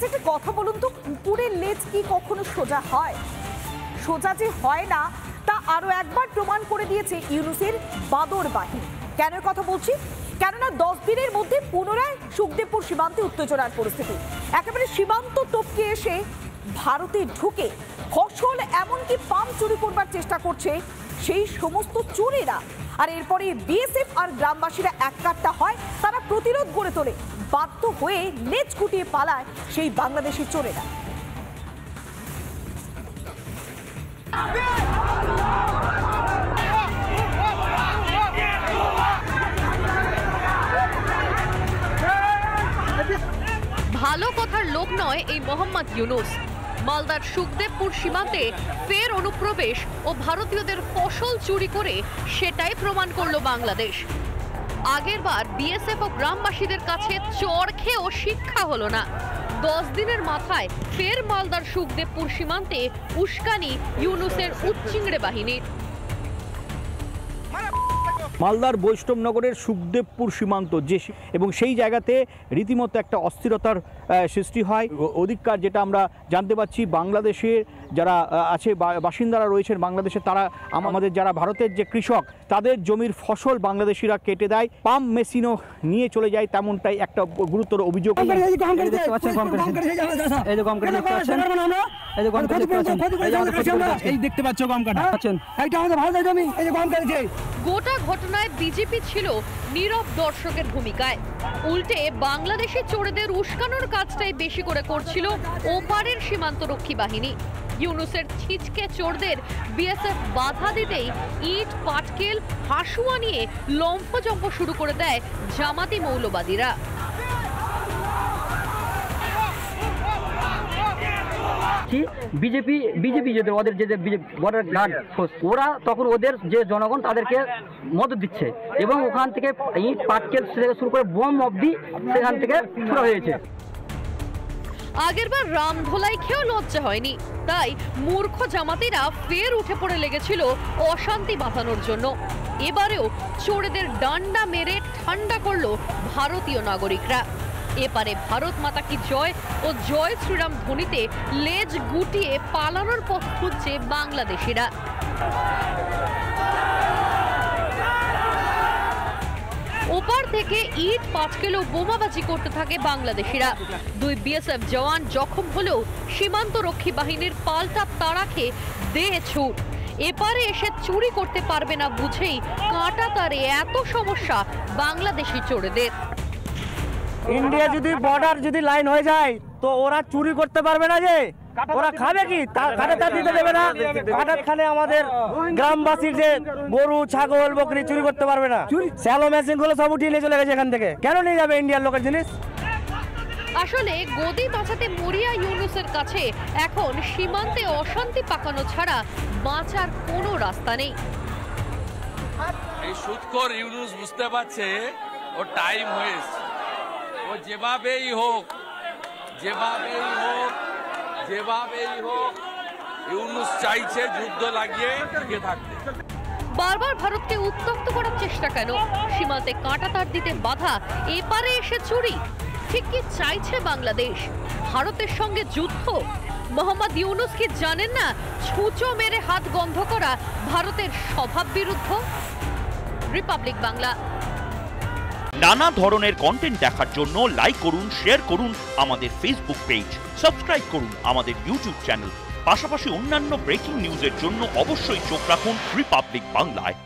আচ্ছা একটা কথা বলুন তো, কুকুরের লেজ কি কখনো সোজা হয়? সোজা যে হয় না তা আরো একবার প্রমাণ করে দিয়েছে ইউনূসের বাদর বাহিনী। কেন কথা বলছি? কেননা 10 দিনের মধ্যে পুনরায় সুখদেবপুর সীমান্তে উত্তেজনার পরিস্থিতি। একেবারে সীমান্ত টপকে এসে ভারতে ঢুকে ফসল এমনকি পাম চুরি করবার চেষ্টা করছে সেই সমস্ত চোরেরা। আর এরপরে বিএসএফ আর গ্রামবাসীরা এককাট্টা হয়, তারা প্রতিরোধ গড়ে তোলে। বাধ্য হয়ে লেজ গুটিয়ে পালায় সেই বাংলাদেশি চোরেরা। ভালো কথার লোক নয় এই মোহাম্মদ ইউনূস। মালদার সুখদেবপুর সীমান্তে ফের অনুপ্রবেশ ও ভারতীয়দের ফসল চুরি করে সেটাই প্রমাণ করলো বাংলাদেশ। আগের বার বিএসএফ ও গ্রামবাসীদের কাছে চড় খেয়েও শিক্ষা হলো না। 10 দিনের মাথায় ফের মালদার সুখদেবপুর সীমান্তে উস্কানি ইউনূসের উচ্চিংড়ে বাহিনীর। মালদার বৈষ্ণবনগরের সুখদেবপুর সীমান্ত এবং সেই জায়গাতে রীতিমতো একটা অস্থিরতার সৃষ্টি হয়। অধিককার যেটা আমরা জানতে পাচ্ছি, বাংলাদেশের যারা আছে বাসিন্দারা রয়েছেন বাংলাদেশে, তারা আমাদের যারা ভারতের যে কৃষক তাদের জমির ফসল বাংলাদেশিরা কেটে দেয়, পাম্প মেশিনও নিয়ে চলে যায়, তেমনটাই একটা গুরুতর অভিযোগ। গোটা ঘটনায় বিজেপি ছিল নীরব দর্শকের ভূমিকায়। উল্টে বাংলাদেশি চোরেদের উস্কানোর কাজটাই বেশি করে করছিল ওপারের সীমান্তরক্ষী বাহিনী। ইউনূসের ছিচকে চোরদের বিএসএফ বাধা দিতেই ইট পাটকেল হাসুয়া নিয়ে লম্ফজম্প শুরু করে দেয় জামাতি মৌলবাদীরা। বিজেপি যেটা ওদের যে বর্ডার গার্ড ফোর্স, ওরা তখন ওদের যে জনগণ তাদেরকে মদত দিচ্ছে এবং ওখান থেকে ইট পাটকেল থেকে শুরু করে বোম অবধি সেখান থেকে শুরু হয়েছে। আগেরবার রামধোলাই খেয়েও লজ্জা হয়নি, তাই মূর্খ জামাতিরা ফের উঠে পড়ে লেগেছিল অশান্তি বাঁধানোর জন্য। এবারেও চোরেদের ডান্ডা মেরে ঠান্ডা করলো ভারতীয় নাগরিকরা। এপারে ভারত মাতা কি জয় ও জয় শ্রীরাম ধ্বনিতে লেজ গুটিয়ে পালানোর পথ খুঁজছে বাংলাদেশিরা। ওপার থেকে ইট পাটকেল ও বোমাবাজি করতে থাকে বাংলাদেশিরা। 2 বিএসএফ জওয়ান জখম হলেও সীমান্তরক্ষী বাহিনীর পাল্টা তাড়া খেয়ে দেহ ছুট। এপারে এসে চুরি করতে পারবে না বুঝেই কাঁটা তারে এত সমস্যা বাংলাদেশি চোরেদের। ইন্ডিয়া যদি বর্ডার যদি লাইন হয়ে যায় তো ওরা চুরি করতে পারবে না, যে ওরা খাবে কি? কাটা তার দিতে দেবে না। কাটার খানে আমাদের গ্রামবাসীর যে গরু ছাগল বকরি চুরি করতে পারবে না। স্যালো মেশিন গুলো সব উঠিয়ে নিয়ে চলে গেছে এখান থেকে। কেন নিয়ে যাবে ইন্ডিয়ার লোকের জিনিস? আসলে গদি বাঁচাতে মরিয়া ইউনূসের কাছে এখন সীমান্তে অশান্তি পাকানো ছাড়া বাঁচার কোনো রাস্তা নেই। এই সুদখোর ইউনূস বুঝতে পারছে ও টাইম হয়ে এসেছে। ও যেভাবেই হোক ইউনূস চাইছে যুদ্ধ লাগিয়ে টিকে থাকতে। বারবার ভারতকে উত্তক্ত করার চেষ্টা কেন? সীমান্তে কাঁটা তার দিতে বাধা, এপারে এসে চুরি। ঠিক কি চাইছে বাংলাদেশ? ভারতের সঙ্গে যুদ্ধ? মোহাম্মদ ইউনূস কি জানেন না ছুঁচো মেরে হাত গন্ধ করা ভারতের স্বভাব বিরুদ্ধ? রিপাবলিক বাংলা। নানা ধরনের কন্টেন্ট দেখার জন্য লাইক করুন, শেয়ার করুন আমাদের ফেসবুক পেজ, সাবস্ক্রাইব করুন আমাদের ইউটিউব চ্যানেল। পাশাপাশি অন্যান্য ব্রেকিং নিউজের জন্য অবশ্যই চোখ রাখুন রিপাবলিক বাংলায়।